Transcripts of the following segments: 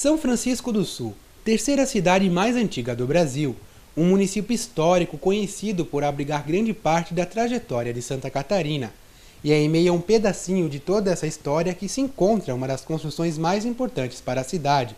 São Francisco do Sul, terceira cidade mais antiga do Brasil, um município histórico conhecido por abrigar grande parte da trajetória de Santa Catarina. E é em meio a um pedacinho de toda essa história que se encontra uma das construções mais importantes para a cidade.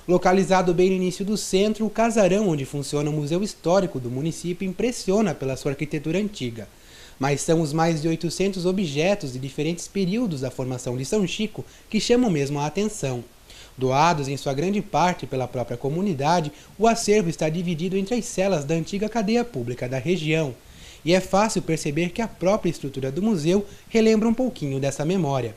Localizado bem no início do centro, o casarão onde funciona o Museu Histórico do município impressiona pela sua arquitetura antiga. Mas são os mais de 800 objetos de diferentes períodos da formação de São Chico que chamam mesmo a atenção. Doados em sua grande parte pela própria comunidade, o acervo está dividido entre as celas da antiga cadeia pública da região. E é fácil perceber que a própria estrutura do museu relembra um pouquinho dessa memória.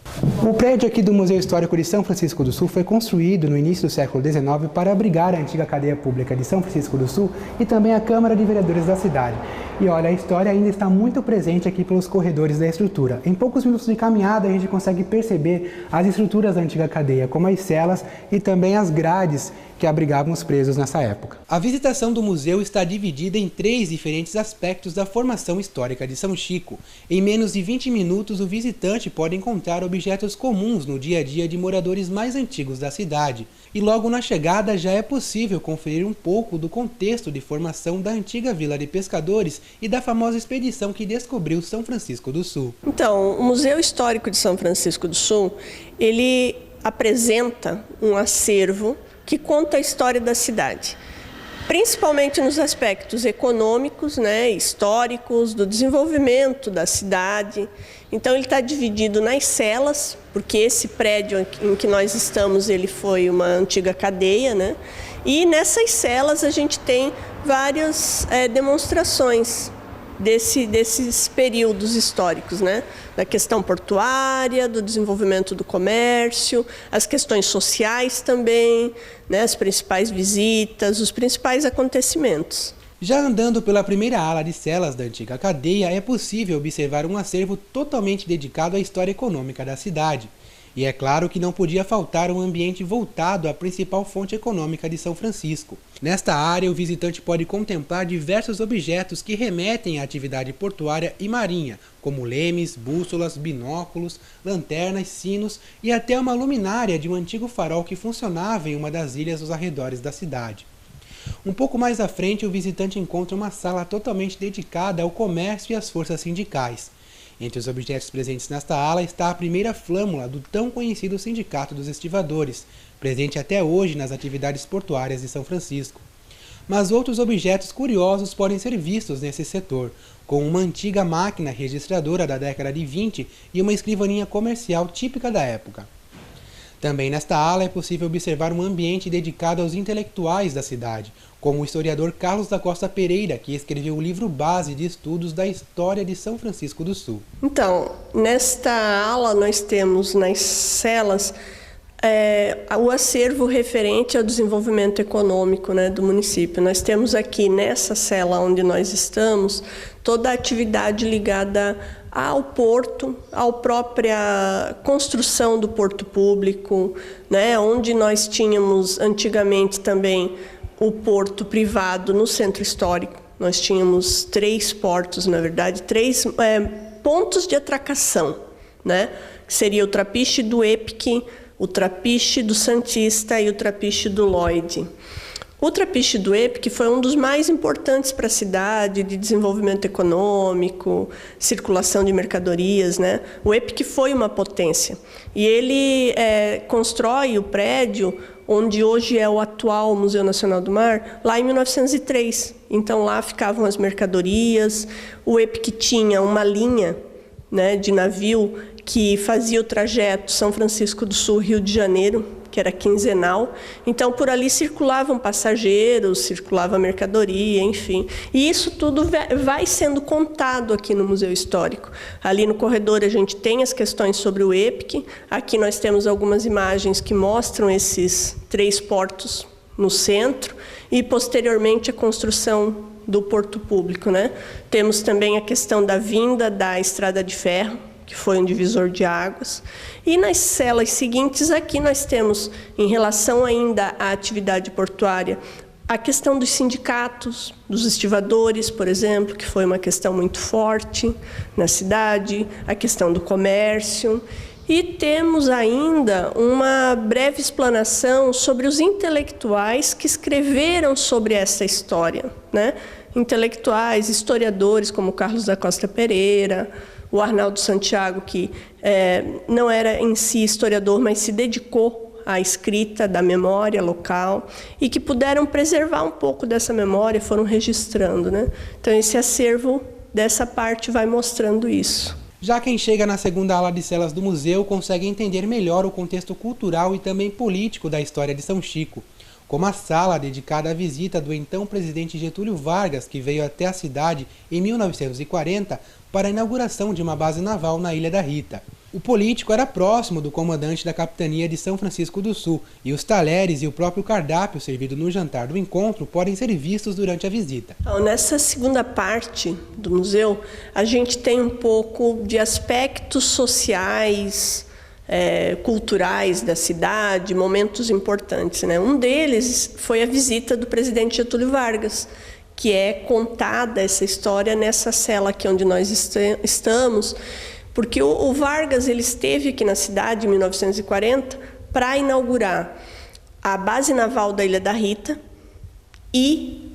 O prédio aqui do Museu Histórico de São Francisco do Sul foi construído no início do século XIX para abrigar a antiga cadeia pública de São Francisco do Sul e também a Câmara de Vereadores da cidade. E olha, a história ainda está muito presente aqui pelos corredores da estrutura. Em poucos minutos de caminhada a gente consegue perceber as estruturas da antiga cadeia, como as celas e também as grades que abrigavam os presos nessa época. A visitação do museu está dividida em 3 diferentes aspectos da formação histórica de São Chico. Em menos de 20 minutos, o visitante pode encontrar objetos comuns no dia a dia de moradores mais antigos da cidade. E logo na chegada já é possível conferir um pouco do contexto de formação da antiga vila de pescadores e da famosa expedição que descobriu São Francisco do Sul. Então, o Museu Histórico de São Francisco do Sul, ele apresenta um acervo que conta a história da cidade, principalmente nos aspectos econômicos, históricos, do desenvolvimento da cidade. Então ele está dividido nas celas, porque esse prédio em que nós estamos, ele foi uma antiga cadeia, E nessas celas a gente tem várias demonstrações desses períodos históricos, Da questão portuária, do desenvolvimento do comércio, as questões sociais também, as principais visitas, os principais acontecimentos. Já andando pela primeira ala de celas da antiga cadeia, é possível observar um acervo totalmente dedicado à história econômica da cidade. E é claro que não podia faltar um ambiente voltado à principal fonte econômica de São Francisco. Nesta área, o visitante pode contemplar diversos objetos que remetem à atividade portuária e marinha, como lemes, bússolas, binóculos, lanternas, sinos e até uma luminária de um antigo farol que funcionava em uma das ilhas aos arredores da cidade. Um pouco mais à frente, o visitante encontra uma sala totalmente dedicada ao comércio e às forças sindicais. Entre os objetos presentes nesta ala está a primeira flâmula do tão conhecido Sindicato dos Estivadores, presente até hoje nas atividades portuárias de São Francisco. Mas outros objetos curiosos podem ser vistos nesse setor, com uma antiga máquina registradora da década de 20 e uma escrivaninha comercial típica da época. Também nesta ala é possível observar um ambiente dedicado aos intelectuais da cidade, como o historiador Carlos da Costa Pereira, que escreveu o livro base de estudos da história de São Francisco do Sul. Então, nesta ala nós temos nas celas o acervo referente ao desenvolvimento econômico do município. Nós temos aqui nessa cela onde nós estamos toda a atividade ligada ao porto, à própria construção do porto público, onde nós tínhamos antigamente também o porto privado no centro histórico. Nós tínhamos 3 portos, na verdade, 3 pontos de atracação, que seria o Trapiche do Epic, o Trapiche do Santista e o Trapiche do Lloyd. O Trapiche do Epic foi um dos mais importantes para a cidade, de desenvolvimento econômico, circulação de mercadorias, O Epic foi uma potência. E ele constrói o prédio onde hoje é o atual Museu Nacional do Mar, lá em 1903. Então lá ficavam as mercadorias. O Epic tinha uma linha de navio que fazia o trajeto São Francisco do Sul, Rio de Janeiro, que era quinzenal. Então, por ali circulavam passageiros, circulava mercadoria, enfim. E isso tudo vai sendo contado aqui no Museu Histórico. Ali no corredor a gente tem as questões sobre o Epic. Aqui nós temos algumas imagens que mostram esses 3 portos no centro e, posteriormente, a construção do porto público, Temos também a questão da vinda da estrada de ferro, que foi um divisor de águas. E nas celas seguintes aqui nós temos, em relação ainda à atividade portuária, a questão dos sindicatos, dos estivadores, por exemplo, que foi uma questão muito forte na cidade, a questão do comércio. E temos ainda uma breve explanação sobre os intelectuais que escreveram sobre essa história, né? Intelectuais, historiadores como Carlos da Costa Pereira, o Arnaldo Santiago, que não era em si historiador, mas se dedicou à escrita da memória local e que puderam preservar um pouco dessa memória, foram registrando, né? Então, esse acervo dessa parte vai mostrando isso. Já quem chega na segunda ala de celas do museu consegue entender melhor o contexto cultural e também político da história de São Chico, como a sala dedicada à visita do então presidente Getúlio Vargas, que veio até a cidade em 1940 para a inauguração de uma base naval na Ilha da Rita. O político era próximo do comandante da capitania de São Francisco do Sul, e os talheres e o próprio cardápio servido no jantar do encontro podem ser vistos durante a visita. Então, nessa segunda parte do museu, a gente tem um pouco de aspectos sociais, culturais da cidade, momentos importantes, né? Um deles foi a visita do presidente Getúlio Vargas, que é contada essa história nessa cela aqui onde nós estamos, porque o Vargas ele esteve aqui na cidade em 1940 para inaugurar a base naval da Ilha da Rita e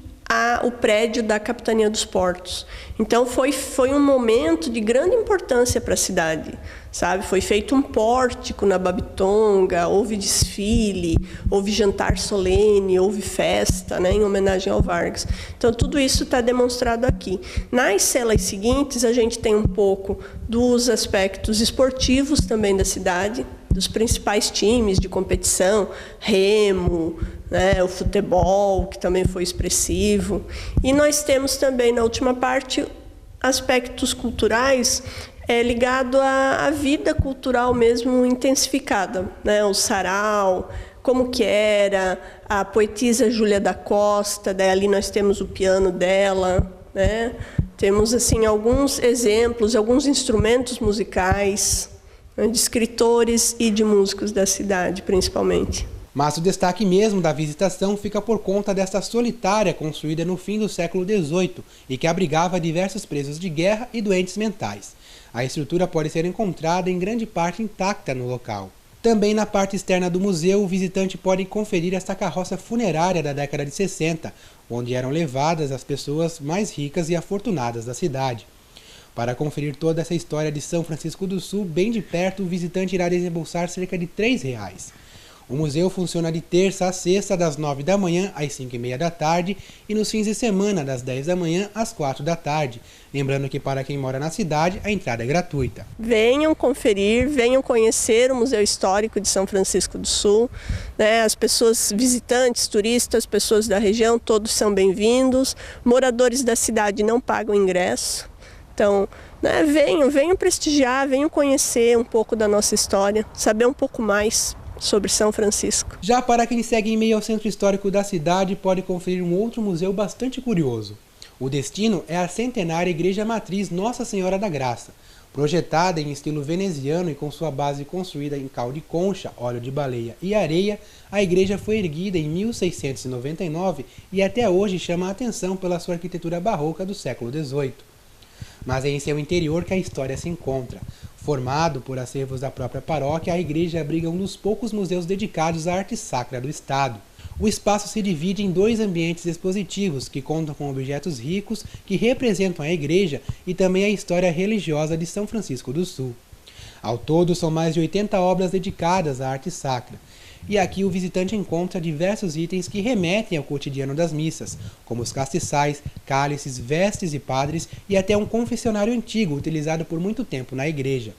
o prédio da Capitania dos Portos. Então foi um momento de grande importância para a cidade, sabe? Foi feito um pórtico na Babitonga, houve desfile, houve jantar solene, houve festa, né, em homenagem ao Vargas. Então tudo isso está demonstrado aqui. Nas celas seguintes a gente tem um pouco dos aspectos esportivos também da cidade, dos principais times de competição, remo, né, o futebol, que também foi expressivo. E nós temos também, na última parte, aspectos culturais ligados à vida cultural mesmo intensificada, né, o sarau, como que era, a poetisa Júlia da Costa, daí ali nós temos o piano dela, né, temos assim, alguns exemplos, alguns instrumentos musicais, de escritores e de músicos da cidade, principalmente. Mas o destaque mesmo da visitação fica por conta desta solitária construída no fim do século XVIII e que abrigava diversos presos de guerra e doentes mentais. A estrutura pode ser encontrada em grande parte intacta no local. Também na parte externa do museu, o visitante pode conferir esta carroça funerária da década de 60, onde eram levadas as pessoas mais ricas e afortunadas da cidade. Para conferir toda essa história de São Francisco do Sul, bem de perto, o visitante irá desembolsar cerca de R$ 3. O museu funciona de terça a sexta, das 9 da manhã às 5h30 da tarde, e nos fins de semana, das 10 da manhã às 4 da tarde. Lembrando que para quem mora na cidade, a entrada é gratuita. Venham conferir, venham conhecer o Museu Histórico de São Francisco do Sul, né? As pessoas visitantes, turistas, pessoas da região, todos são bem-vindos. Moradores da cidade não pagam ingresso. Então, né, venham prestigiar, venham conhecer um pouco da nossa história, saber um pouco mais sobre São Francisco. Já para quem segue em meio ao centro histórico da cidade, pode conferir um outro museu bastante curioso. O destino é a centenária Igreja Matriz Nossa Senhora da Graça. Projetada em estilo veneziano e com sua base construída em cal de concha, óleo de baleia e areia, a igreja foi erguida em 1699 e até hoje chama a atenção pela sua arquitetura barroca do século XVIII. Mas é em seu interior que a história se encontra. Formado por acervos da própria paróquia, a igreja abriga um dos poucos museus dedicados à arte sacra do estado. O espaço se divide em 2 ambientes expositivos, que contam com objetos ricos que representam a igreja e também a história religiosa de São Francisco do Sul. Ao todo, são mais de 80 obras dedicadas à arte sacra. E aqui o visitante encontra diversos itens que remetem ao cotidiano das missas, como os castiçais, cálices, vestes de padres e até um confessionário antigo utilizado por muito tempo na igreja.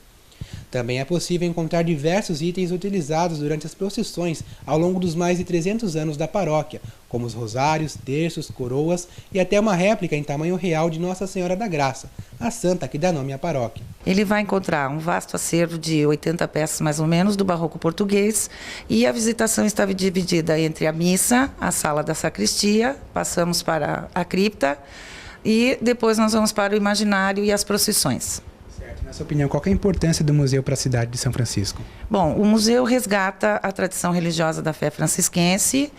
Também é possível encontrar diversos itens utilizados durante as procissões ao longo dos mais de 300 anos da paróquia, como os rosários, terços, coroas e até uma réplica em tamanho real de Nossa Senhora da Graça, a santa que dá nome à paróquia. Ele vai encontrar um vasto acervo de 80 peças mais ou menos do barroco português e a visitação estava dividida entre a missa, a sala da sacristia, passamos para a cripta e depois nós vamos para o imaginário e as procissões. Na sua opinião, qual é a importância do museu para a cidade de São Francisco? Bom, o museu resgata a tradição religiosa da fé francisquense,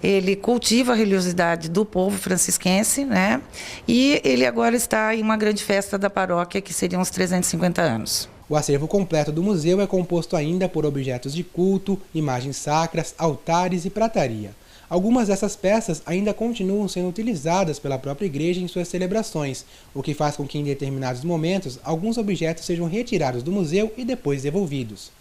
ele cultiva a religiosidade do povo francisquense, né? E ele agora está em uma grande festa da paróquia, que seriam os 350 anos. O acervo completo do museu é composto ainda por objetos de culto, imagens sacras, altares e prataria. Algumas dessas peças ainda continuam sendo utilizadas pela própria igreja em suas celebrações, o que faz com que em determinados momentos alguns objetos sejam retirados do museu e depois devolvidos.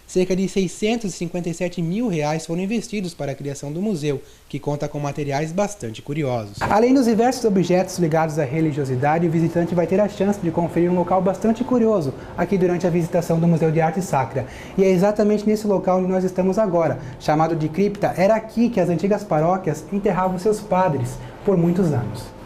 Cerca de R$ 657 mil foram investidos para a criação do museu, que conta com materiais bastante curiosos. Além dos diversos objetos ligados à religiosidade, o visitante vai ter a chance de conferir um local bastante curioso aqui durante a visitação do Museu de Arte Sacra. E é exatamente nesse local onde nós estamos agora, chamado de cripta. Era aqui que as antigas paróquias enterravam seus padres por muitos anos.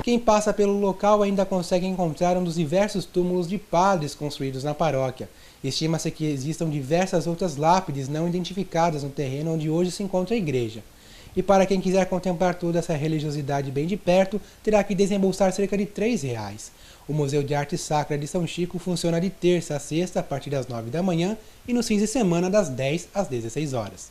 Quem passa pelo local ainda consegue encontrar um dos diversos túmulos de padres construídos na paróquia. Estima-se que existam diversas outras lápides não identificadas no terreno onde hoje se encontra a igreja. E para quem quiser contemplar toda essa religiosidade bem de perto, terá que desembolsar cerca de R$ 3. O Museu de Arte Sacra de São Chico funciona de terça a sexta a partir das 9 da manhã e nos fins de semana das 10 às 16 horas.